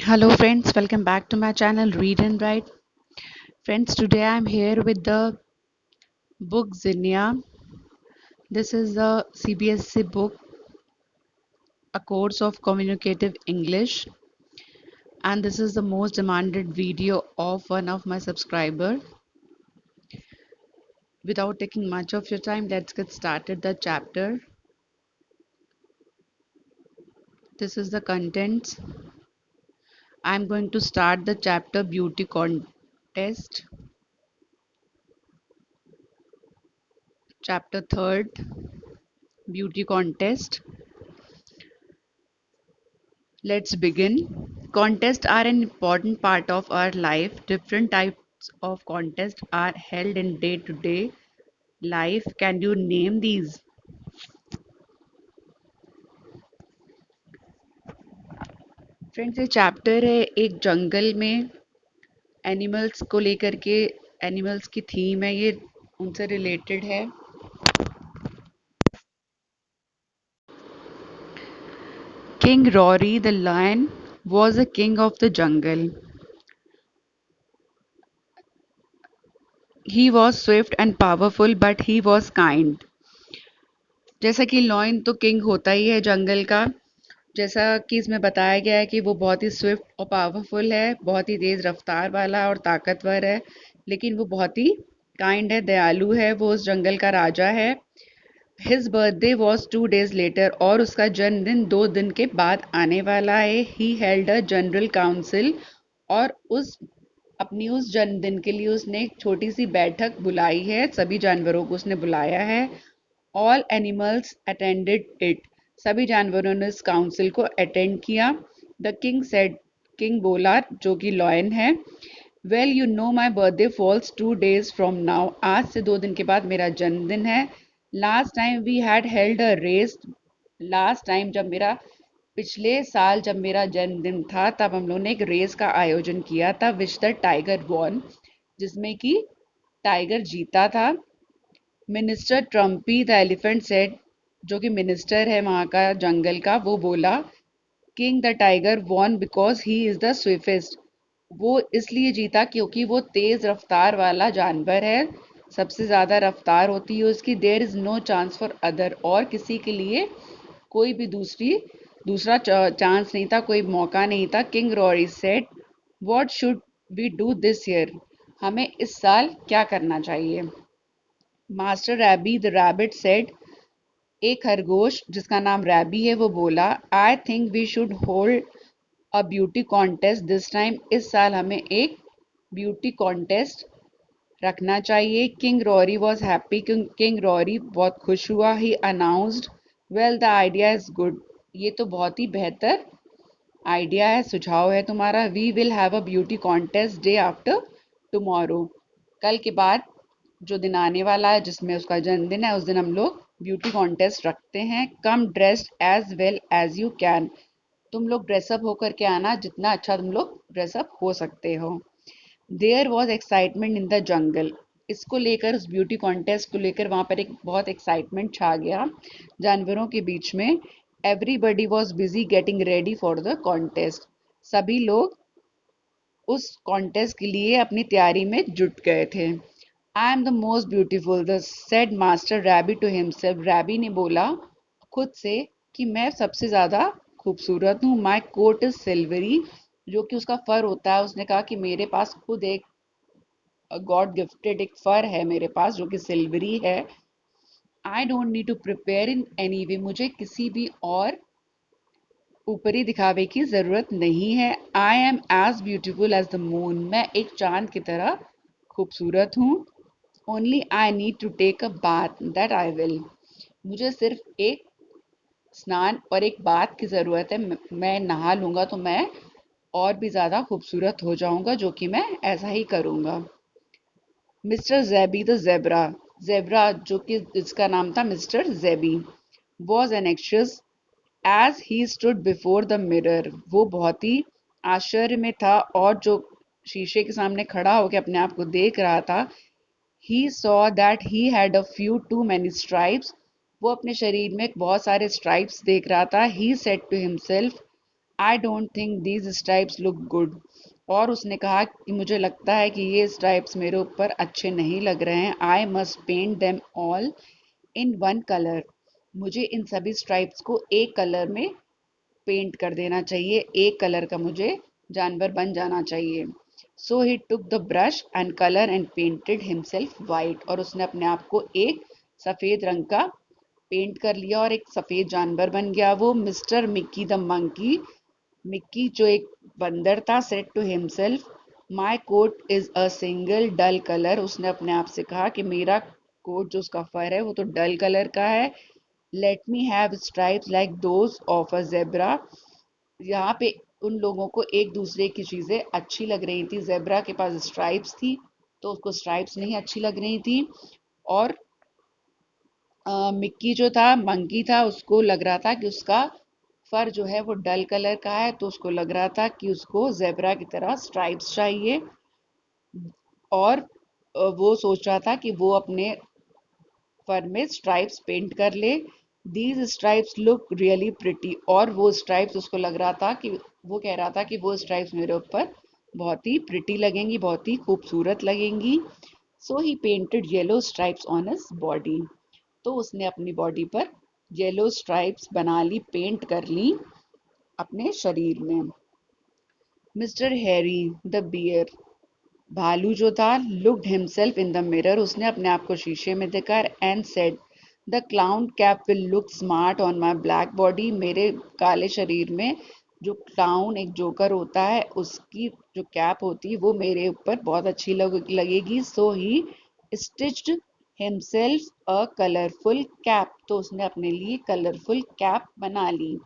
Hello friends, welcome back to my channel Read and Write. Friends, today I am here with the book Zinnia. This is a CBSE book, a course of communicative English, and this is the most demanded video of one of my subscriber. Without taking much of your time, let's get started the chapter. This is the contents. I am going to start the chapter Beauty Contest. Chapter 3rd, Beauty Contest. Let's begin. Contests are an important part of our life. Different types of contests are held in day to day life. Can you name these? Friends ये chapter है एक जंगल में animals को लेकर के animals की theme है ये उनसे रिलेटेड है king Rory the lion was a king of the jungle. He was swift and powerful, but he was kind. जैसा कि लॉयन तो किंग होता ही है जंगल का जैसा कि इसमें बताया गया है कि वो बहुत ही स्विफ्ट और पावरफुल है बहुत ही तेज रफ्तार वाला और ताकतवर है लेकिन वो बहुत ही काइंड है दयालु है वो उस जंगल का राजा है his birthday was 2 days later और उसका जन्मदिन 2 दिन के बाद आने वाला है he held a general council और उस जन्मदिन के लिए उसने एक छोटी सी बैठक बुलाई है सभी जानवरों को उसने बुलाया है ऑल एनिमल्स अटेंडेड इट सभी जानवरों ने इस काउंसिल को अटेंड किया द किंग सेड किंग बोला जो कि लॉयन है well you know my birthday falls 2 days from now आज से 2 दिन के बाद मेरा जन्मदिन है last time we had held a race last time जब मेरा पिछले साल जब मेरा जन्मदिन था तब हम लोगों ने एक रेस का आयोजन किया था विच द टाइगर वॉन जिसमें कि टाइगर जीता था मिनिस्टर ट्रम्पी द एलिफेंट सेड जो कि मिनिस्टर है वहाँ का जंगल का वो बोला king the tiger won because he is the swiftest वो इसलिए जीता क्योंकि वो तेज रफ्तार वाला जानवर है सबसे ज्यादा रफ्तार होती है उसकी there is no chance for other और किसी के लिए कोई भी दूसरा चांस नहीं था कोई मौका नहीं था king Rory said what should we do this year हमें इस साल क्या करना चाहिए master Rabby the rabbit said एक खरगोश जिसका नाम रैबी है वो बोला I think we should hold a beauty contest this time इस साल हमें एक ब्यूटी कॉन्टेस्ट रखना चाहिए king Rory was happy king Rory बहुत खुश हुआ he announced well the idea is good ये तो बहुत ही बेहतर आइडिया है सुझाव है तुम्हारा we will have a beauty contest day after tomorrow कल के बाद जो दिन आने वाला है जिसमें उसका जन्मदिन है उस दिन हम लोग ब्यूटी कॉन्टेस्ट रखते हैं come dressed as well as you can तुम लोग ड्रेसअप होकर के आना जितना अच्छा तुम लोग ड्रेसअप हो सकते हो there was excitement in the jungle इसको लेकर उस ब्यूटी कॉन्टेस्ट को लेकर वहां पर एक बहुत एक्साइटमेंट छा गया जानवरों के बीच में everybody was busy getting ready for the contest सभी लोग उस कॉन्टेस्ट के लिए अपनी तैयारी में जुट गए थे I am the most beautiful the said master Rabby to himself Rabby ने बोला खुद से कि मैं सबसे ज्यादा खूबसूरत हूँ माई कोट इज सिल्वरी जो कि उसका फर होता है उसने कहा कि मेरे पास खुद एक गॉड गिफ्टेड एक फर है मेरे पास जो कि सिल्वरी है I don't need to prepare in any way मुझे किसी भी और ऊपरी दिखावे की जरूरत नहीं है I am as beautiful as the moon मैं एक चांद की तरह खूबसूरत हूँ only I need to take a bath that I will मुझे सिर्फ एक स्नान और एक बाथ की ज़रूरत है मैं नहा लूँगा तो मैं और भी ज़्यादा खूबसूरत हो जाऊँगा जो कि मैं ऐसा ही करूँगा Mister Zebby the zebra zebra जो कि जिसका नाम था Mister Zebby was an actress as he stood before the mirror वो बहुत ही आश्चर्य में था और जो शीशे के सामने खड़ा होकर अपने आप को देख रहा था he saw that he had a few too many stripes वो अपने शरीर में बहुत सारे स्ट्राइप्स देख रहा था he said to himself I don't think these stripes look good. और उसने कहा कि मुझे लगता है कि ये स्ट्राइप्स मेरे ऊपर अच्छे नहीं लग रहे हैं। I must paint them all in one colour. मुझे इन सभी स्ट्राइप्स को एक कलर में पेंट कर देना चाहिए, एक कलर का मुझे जानवर बन जाना चाहिए। So he took the brush and colour and painted himself white. और उसने अपने आप को एक सफ़ेद रंग का पेंट कर लिया और एक सफ़ेद जानवर बन गया वो। Mister Mickey the monkey, Mickey जो एक बंदर था, said to himself, my coat is a single dull colour. उसने अपने आप से कहा कि मेरा कोट जो उसका फर है वो तो डल कलर का है। Let me have stripes like those of a zebra. यहाँ पे उन लोगों को एक दूसरे की चीजें अच्छी लग रही थी। जेब्रा के पास स्ट्राइप्स थी तो उसको स्ट्राइप्स नहीं अच्छी लग रही थी। और मिक्की जो था, मंकी था, उसको लग रहा था कि उसका फर जो है वो डल कलर का है, तो उसको लग रहा था कि उसको जेब्रा की तरह स्ट्राइप्स चाहिए। और वो सोच रहा था कि वो अपने फर में स्ट्राइप्स पेंट कर ले। These stripes look really pretty. और वो स्ट्राइप्स उसको लग रहा था कि वो कह रहा था कि वो स्ट्राइप्स मेरे ऊपर बहुत ही प्रिटी लगेंगी, बहुत ही खूबसूरत लगेंगी। So he painted yellow stripes on his body. तो उसने अपनी बॉडी पर येलो स्ट्राइप्स बना ली, पेंट कर ली अपने शरीर में। मिस्टर हैरी द बियर, भालू जो था, looked himself in the mirror. उसने अपने आप को शीशे में देखा and said, the clown cap will look smart on my black body. मेरे काले शरीर में जो क्लाउन एक जोकर होता है उसकी जो कैप होती है वो मेरे ऊपर बहुत अच्छी लगेगी। So he stitched himself a colourful cap. तो उसने अपने लिए कलरफुल कैप बना ली।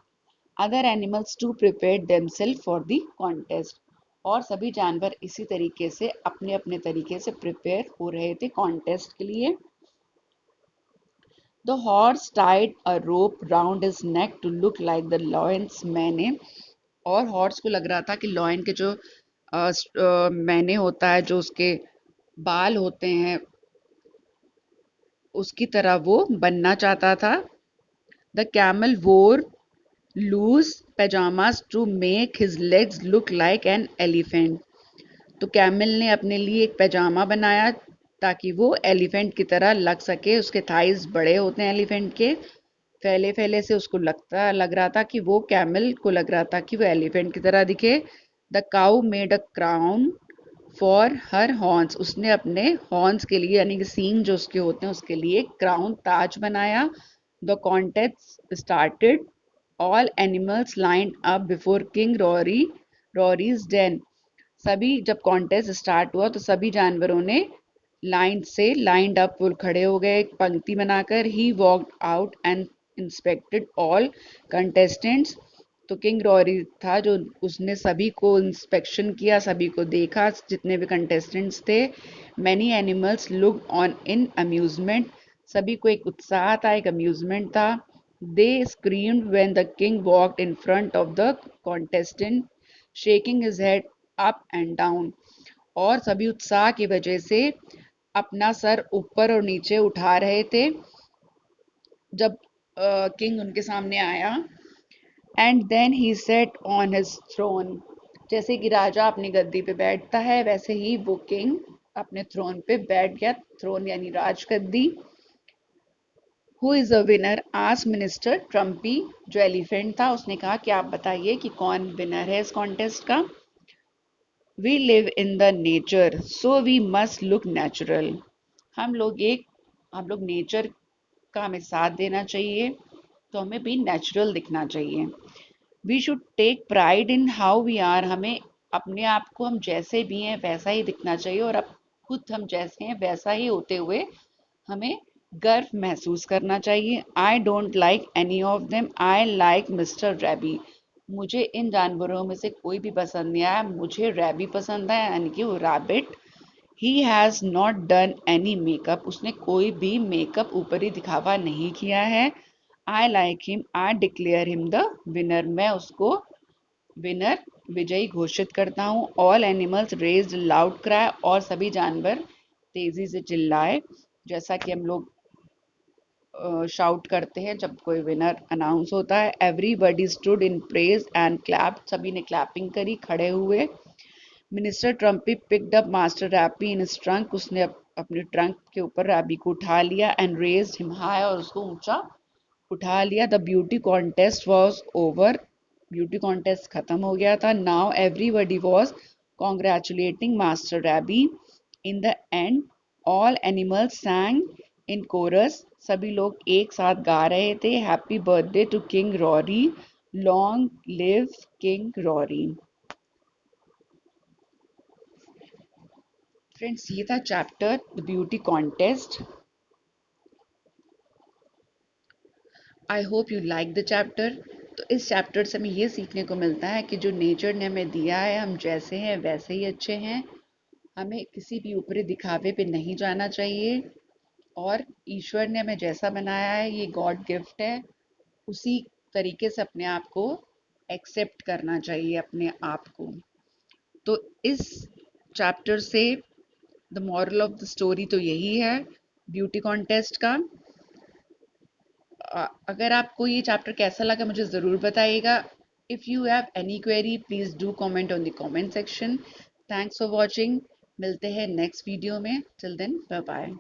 Other animals to prepare themselves for the contest. और सभी जानवर इसी तरीके से अपने अपने तरीके से प्रिपेयर हो रहे थे कॉन्टेस्ट के लिए। The horse tied a rope round his neck to look like the lion's mane. और हॉर्स को लग रहा था कि लॉयन के जो मैने होता है, जो उसके बाल होते हैं, उसकी तरह वो बनना चाहता था। The camel wore loose pyjamas to make his legs look like an elephant. तो कैमल ने अपने लिए एक पैजामा बनाया ताकि वो एलिफेंट की तरह लग सके। उसके थाइज बड़े होते हैं एलिफेंट के, फैले फैले से। उसको लग रहा था कि वो कैमल को लग रहा था कि वो एलिफेंट की तरह दिखे। The cow made a crown for her horns. उसने अपने हॉर्न्स के लिए, यानी कि सींग जो उसके होते हैं, उसके लिए क्राउन, ताज बनाया। The contest started, all animals lined up before king Rory's den. सभी जब कॉन्टेस्ट स्टार्ट हुआ तो सभी जानवरों ने लाइन से लाइंड अप खड़े हो गए एक पंक्ति बनाकर। He walked out and inspected all contestants. तो किंग रॉरी था जो, उसने सभी को इंस्पेक्शन किया, सभी को देखा, जितने भी कंटेस्टेंट्स थे। Many animals look on in amusement. सभी को एक उत्साह था, एक अम्यूजमेंट था। They screamed when the king walked in front of the contestant, shaking his head up and down. और सभी उत्साह की वजह से अपना सर ऊपर और नीचे उठा रहे थे जब किंग उनके सामने आया। And then he set on his throne. जैसे कि राजा अपनी गद्दी पे बैठता है, वैसे ही वो किंग अपने थ्रोन पे बैठ गया। थ्रोन यानी राज गद्दी। Who is a winner, asked minister Trumpy, जो एलिफेंट था। उसने कहा कि आप बताइए कि कौन विनर है इस कॉन्टेस्ट का। We live in the nature so we must look natural. हम लोग नेचर का हमें साथ देना चाहिए, तो हमें भी नेचुरल दिखना चाहिए। We should take pride in how we are. हमें अपने आप को, हम जैसे भी हैं वैसा ही दिखना चाहिए, और अब खुद हम जैसे हैं वैसा ही होते हुए हमें गर्व महसूस करना चाहिए। I don't like any of them, I like mister Rabby. मुझे इन जानवरों में से कोई भी पसंद नहीं आया, मुझे रैबी पसंद है, यानी कि वो rabbit. He has not done any makeup. उसने कोई भी मेकअप ऊपरी दिखावा नहीं किया है। I like him, I declare him the winner. मैं उसको विनर, विजयी घोषित करता हूँ। All animals raised loud cry. और सभी जानवर तेजी से चिल्लाए। जैसा कि हम लोग शाउट करते हैं जब कोई विनर अनाउंस होता है। Everybody stood in praise and clap, सभी ने क्लैपिंग करी, खड़े हुए। Minister Trumpy picked up master Rappy in his trunk, उसने अपने ट्रंक के ऊपर रैबी को उठा लिया। एंड रेज्ड हिम हाई, और उसको ऊंचा उठा लिया। The beauty contest was over, beauty contest खत्म हो गया था। Now everybody was congratulating Master Rabbie. In the end all animals sang in chorus, सभी लोग एक साथ गा रहे थे, happy birthday to king Rory, long live king Rory. Friends, ये था chapter the beauty contest. I hope you like the chapter. तो इस चैप्टर से हमें ये सीखने को मिलता है कि जो नेचर ने हमें दिया है, हम जैसे हैं वैसे ही अच्छे हैं। हमें किसी भी ऊपरी दिखावे पे नहीं जाना चाहिए, और ईश्वर ने हमें जैसा बनाया है, ये गॉड गिफ्ट है, उसी तरीके से अपने आप को एक्सेप्ट करना चाहिए, अपने आप को। तो इस चैप्टर से the moral of the story तो यही है ब्यूटी कॉन्टेस्ट का। अगर आपको ये चैप्टर कैसा लगा मुझे ज़रूर बताइएगा। If you have any query please do comment on the comment section. Thanks for watching. मिलते हैं नेक्स्ट वीडियो में। Till then bye bye.